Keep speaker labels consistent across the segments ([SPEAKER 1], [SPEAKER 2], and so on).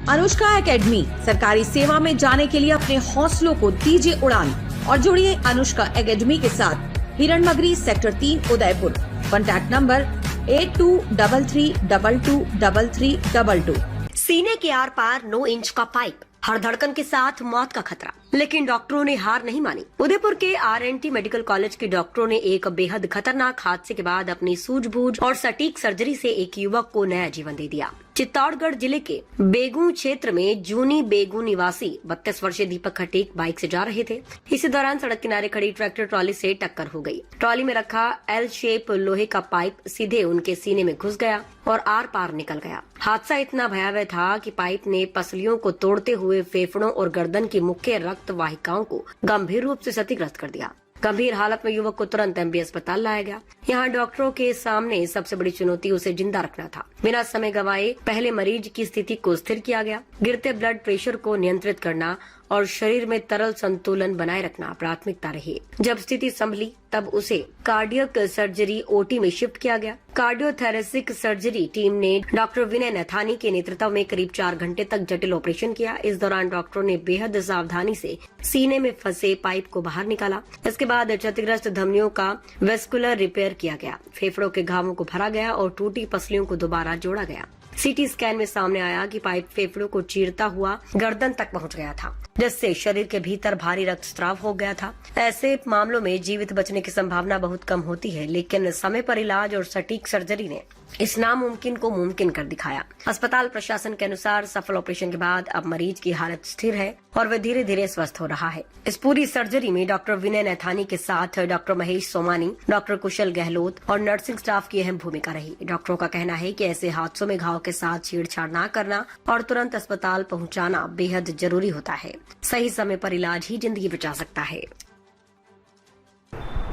[SPEAKER 1] Anushka academy, सरकारी सेवा में जाने के लिए अपने हौसलों को दीजिए उड़ान और जुड़िए अनुष्का एकेडमी के साथ। Hiranmagri sector 3 Udaipur. Contact number 8233223322।
[SPEAKER 2] सीने के आर पार 9 इंच का पाइप, हर धड़कन के साथ मौत का खतरा, लेकिन डॉक्टरों ने हार नहीं मानी। उदयपुर के RNT मेडिकल कॉलेज के डॉक्टरों ने एक बेहद खतरनाक हादसे के बाद अपनी सूझबूझ और सटीक सर्जरी से एक युवक को नया जीवन दे दिया। चित्तौड़गढ़ जिले के बेगू क्षेत्र में जूनी बेगू निवासी 32 वर्षीय दीपक खटीक बाइक से जा रहे थे। इसी दौरान सड़क किनारे खड़ी ट्रैक्टर ट्रॉली से टक्कर हो गई। ट्रॉली में रखा L शेप लोहे का पाइप सीधे उनके सीने में घुस गया और आर पार निकल गया। हादसा इतना भयावह था कि पाइप ने पसलियों को तोड़ते हुए फेफड़ों और गर्दन की मुख्य रक्त वाहिकाओं को गंभीर रूप से क्षतिग्रस्त कर दिया। गंभीर हालत में युवक को तुरंत MB अस्पताल लाया गया। यहाँ डॉक्टरों के सामने सबसे बड़ी चुनौती उसे जिंदा रखना था। बिना समय गंवाए पहले मरीज की स्थिति को स्थिर किया गया। गिरते ब्लड प्रेशर को नियंत्रित करना और शरीर में तरल संतुलन बनाए रखना प्राथमिकता रही। जब स्थिति संभली तब उसे कार्डियक सर्जरी OT में शिफ्ट किया गया। कार्डियोथोरेसिक सर्जरी टीम ने डॉक्टर विनय नैथानी के नेतृत्व में करीब 4 घंटे तक जटिल ऑपरेशन किया। इस दौरान डॉक्टरों ने बेहद सावधानी से सीने में फंसे पाइप को बाहर निकाला। इसके बाद क्षतिग्रस्त धमनियों का वेस्कुलर रिपेयर किया गया, फेफड़ों के घावों को भरा गया और टूटी पसलियों को दोबारा जोड़ा गया। CT स्कैन में सामने आया कि पाइप फेफड़ों को चीरता हुआ गर्दन तक पहुंच गया था, जिससे शरीर के भीतर भारी रक्तस्राव हो गया था। ऐसे मामलों में जीवित बचने की संभावना बहुत कम होती है, लेकिन समय पर इलाज और सटीक सर्जरी ने इस नामुमकिन को मुमकिन कर दिखाया। अस्पताल प्रशासन के अनुसार सफल ऑपरेशन के बाद अब मरीज की हालत स्थिर है और वह धीरे धीरे स्वस्थ हो रहा है। इस पूरी सर्जरी में डॉक्टर विनय नैथानी के साथ डॉक्टर महेश सोमानी, डॉक्टर कुशल गहलोत और नर्सिंग स्टाफ की अहम भूमिका रही। डॉक्टरों का कहना है कि ऐसे हादसों में घाव के साथ छेड़छाड़ न करना और तुरंत अस्पताल पहुंचाना बेहद जरूरी होता है। सही समय पर इलाज ही जिंदगी बचा सकता है।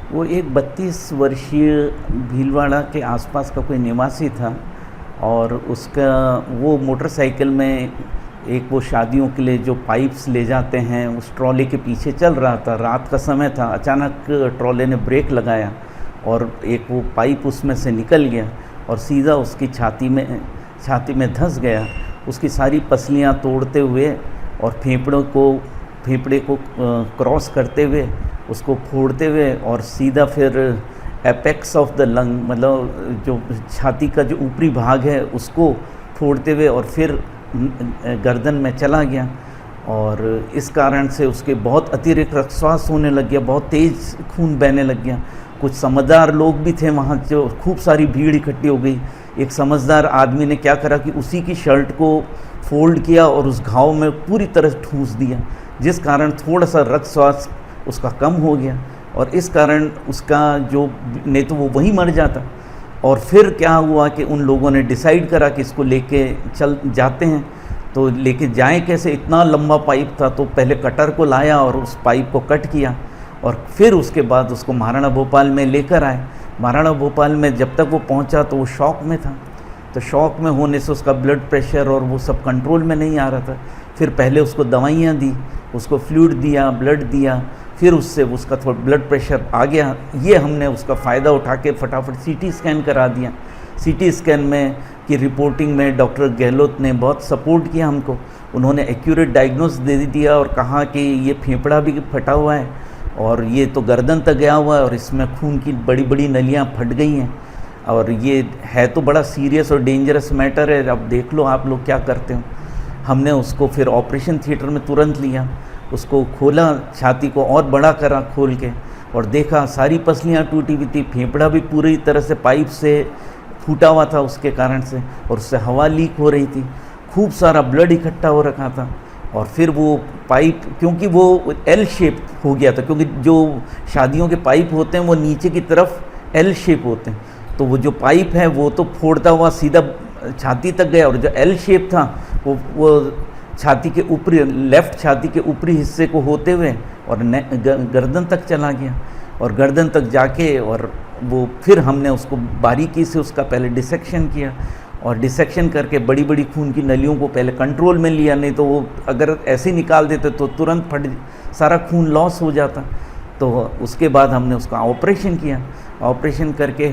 [SPEAKER 3] वो एक 32 वर्षीय भीलवाड़ा के आसपास का कोई निवासी था और उसका वो मोटरसाइकिल में एक वो शादियों के लिए जो पाइप्स ले जाते हैं उस ट्रॉली के पीछे चल रहा था। रात का समय था। अचानक ट्रॉले ने ब्रेक लगाया और एक वो पाइप उसमें से निकल गया और सीधा उसकी छाती में धंस गया। उसकी सारी पसलियाँ तोड़ते हुए और फेफड़े को क्रॉस करते हुए उसको फोड़ते हुए और सीधा फिर एपेक्स ऑफ द लंग, मतलब जो छाती का जो ऊपरी भाग है उसको फोड़ते हुए और फिर गर्दन में चला गया। और इस कारण से उसके बहुत अतिरिक्त रक्तस्राव होने लग गया, बहुत तेज़ खून बहने लग गया। कुछ समझदार लोग भी थे वहाँ, जो खूब सारी भीड़ इकट्ठी हो गई। एक समझदार आदमी ने क्या करा कि उसी की शर्ट को फोल्ड किया और उस घाव में पूरी तरह ठूंस दिया, जिस कारण थोड़ा सा रक्तस्राव उसका कम हो गया और इस कारण उसका जो, नहीं तो वो वहीं मर जाता। और फिर क्या हुआ कि उन लोगों ने डिसाइड करा कि इसको लेके चल जाते हैं। तो लेके जाएं कैसे, इतना लंबा पाइप था। तो पहले कटर को लाया और उस पाइप को कट किया और फिर उसके बाद उसको महाराणा भोपाल में लेकर आए। महाराणा भोपाल में जब तक वो पहुंचा तो वो शॉक में था। तो शॉक में होने से उसका ब्लड प्रेशर और वो सब कंट्रोल में नहीं आ रहा था। फिर पहले उसको दवाइयाँ दी, उसको फ्लूइड दिया, ब्लड दिया, फिर उससे उसका थोड़ा ब्लड प्रेशर आ गया। ये हमने उसका फ़ायदा उठा के फटाफट CT स्कैन करा दिया। CT स्कैन में की रिपोर्टिंग में डॉक्टर गहलोत ने बहुत सपोर्ट किया हमको। उन्होंने एक्यूरेट डायग्नोस दे दिया और कहा कि ये फेफड़ा भी फटा हुआ है और ये तो गर्दन तक गया हुआ है और इसमें खून की बड़ी बड़ी नलियाँ फट गई हैं और ये है तो बड़ा सीरियस और डेंजरस मैटर है। अब देख लो आप लोग क्या करते हो। हमने उसको फिर ऑपरेशन थिएटर में तुरंत लिया, उसको खोला, छाती को और बड़ा करा खोल के और देखा सारी पसलियाँ टूटी हुई थी, फेफड़ा भी पूरी तरह से पाइप से फूटा हुआ था उसके कारण से और उससे हवा लीक हो रही थी, खूब सारा ब्लड इकट्ठा हो रखा था। और फिर वो पाइप, क्योंकि वो L शेप हो गया था, क्योंकि जो शादियों के पाइप होते हैं वो नीचे की तरफ L शेप होते हैं, तो वो जो पाइप है वो तो फोड़ता हुआ सीधा छाती तक गया और जो L शेप था वो छाती के ऊपरी, लेफ्ट छाती के ऊपरी हिस्से को होते हुए और गर्दन तक चला गया और गर्दन तक जाके और वो फिर हमने उसको बारीकी से उसका पहले डिसेक्शन किया और डिसेक्शन करके बड़ी बड़ी खून की नलियों को पहले कंट्रोल में लिया, नहीं तो वो अगर ऐसे निकाल देते तो तुरंत सारा खून लॉस हो जाता। तो उसके बाद हमने उसका ऑपरेशन किया। ऑपरेशन करके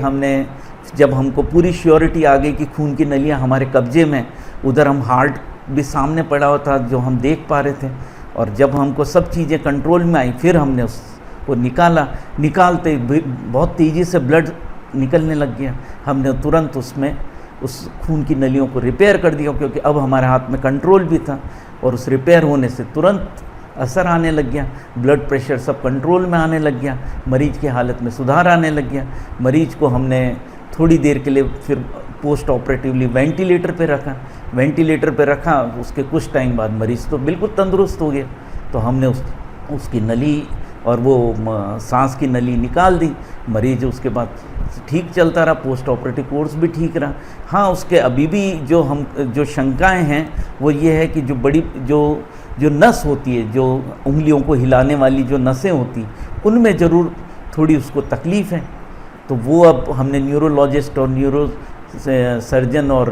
[SPEAKER 3] जब हमको पूरी श्योरिटी आ गई कि खून की नलियाँ हमारे कब्जे में, उधर हम हार्ट भी सामने पड़ा हुआ था जो हम देख पा रहे थे। और जब हमको सब चीज़ें कंट्रोल में आई फिर हमने उसको निकाला। निकालते बहुत तेज़ी से ब्लड निकलने लग गया। हमने तुरंत उसमें उस खून की नलियों को रिपेयर कर दिया, क्योंकि अब हमारे हाथ में कंट्रोल भी था। और उस रिपेयर होने से तुरंत असर आने लग गया, ब्लड प्रेशर सब कंट्रोल में आने लग गया, मरीज की हालत में सुधार आने लग गया। मरीज को हमने थोड़ी देर के लिए फिर पोस्ट ऑपरेटिवली वेंटिलेटर पे रखा। वेंटिलेटर पे रखा, उसके कुछ टाइम बाद मरीज़ तो बिल्कुल तंदुरुस्त हो गया। तो हमने उसकी नली और वो सांस की नली निकाल दी। मरीज उसके बाद ठीक चलता रहा, पोस्ट ऑपरेटिव कोर्स भी ठीक रहा। हाँ, उसके अभी भी जो शंकाएं हैं वो ये है कि जो नस होती है, जो उंगलियों को हिलाने वाली जो नसें होती उनमें ज़रूर थोड़ी उसको तकलीफ़ है। तो वो अब हमने न्यूरोलॉजिस्ट और न्यूरो सर्जन और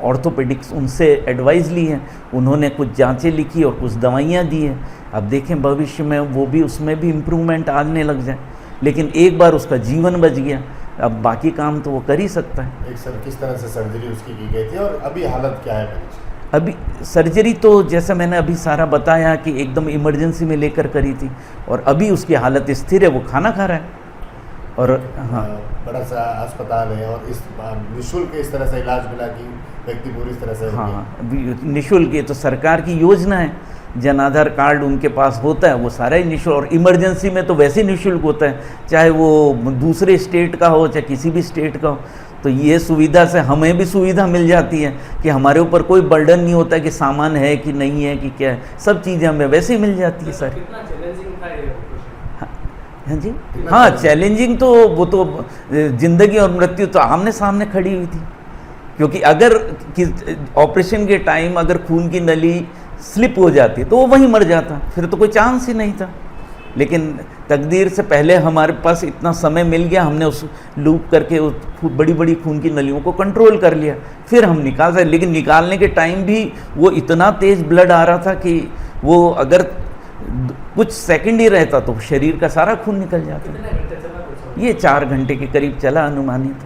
[SPEAKER 3] ऑर्थोपेडिक्स उनसे एडवाइस ली है। उन्होंने कुछ जांचें लिखी और कुछ दवाइयाँ दी हैं। अब देखें भविष्य में वो भी उसमें भी इम्प्रूवमेंट आने लग जाए। लेकिन एक बार उसका जीवन बच गया, अब बाकी काम तो वो कर ही सकता है।
[SPEAKER 4] एक सर किस तरह से सर्जरी उसकी की गई थी और अभी हालत क्या है मरीज?
[SPEAKER 3] अभी सर्जरी तो जैसा मैंने अभी सारा बताया कि एकदम इमरजेंसी में लेकर करी थी, और अभी उसकी हालत स्थिर है, वो खाना खा रहा है। और हाँ,
[SPEAKER 4] बड़ा सा अस्पताल है और इस निःशुल्क इस तरह से इलाज मिला कि व्यक्ति पूरी तरह से
[SPEAKER 3] हाँ, निःशुल्क, ये तो सरकार की योजना है। जन आधार कार्ड उनके पास होता है, वो सारा ही निःशुल्क, और इमरजेंसी में तो वैसे ही निःशुल्क होता है, चाहे वो दूसरे स्टेट का हो चाहे किसी भी स्टेट का हो। तो ये सुविधा से हमें भी सुविधा मिल जाती है कि हमारे ऊपर कोई बर्डन नहीं होता कि सामान है कि नहीं है कि क्या है, सब चीज़ें हमें वैसे ही मिल जाती है सर। हाँ जी, हाँ, चैलेंजिंग तो वो तो जिंदगी और मृत्यु तो आमने सामने खड़ी हुई थी। क्योंकि अगर ऑपरेशन के टाइम अगर खून की नली स्लिप हो जाती तो वो वहीं मर जाता, फिर तो कोई चांस ही नहीं था। लेकिन तकदीर से पहले हमारे पास इतना समय मिल गया, हमने उस लूप करके उस बड़ी बड़ी खून की नलियों को कंट्रोल कर लिया, फिर हम निकाल रहे। लेकिन निकालने के टाइम भी वो इतना तेज़ ब्लड आ रहा था कि वो अगर कुछ सेकंड ही रहता तो शरीर का सारा खून निकल जाता। ये 4 घंटे के करीब चला अनुमानित।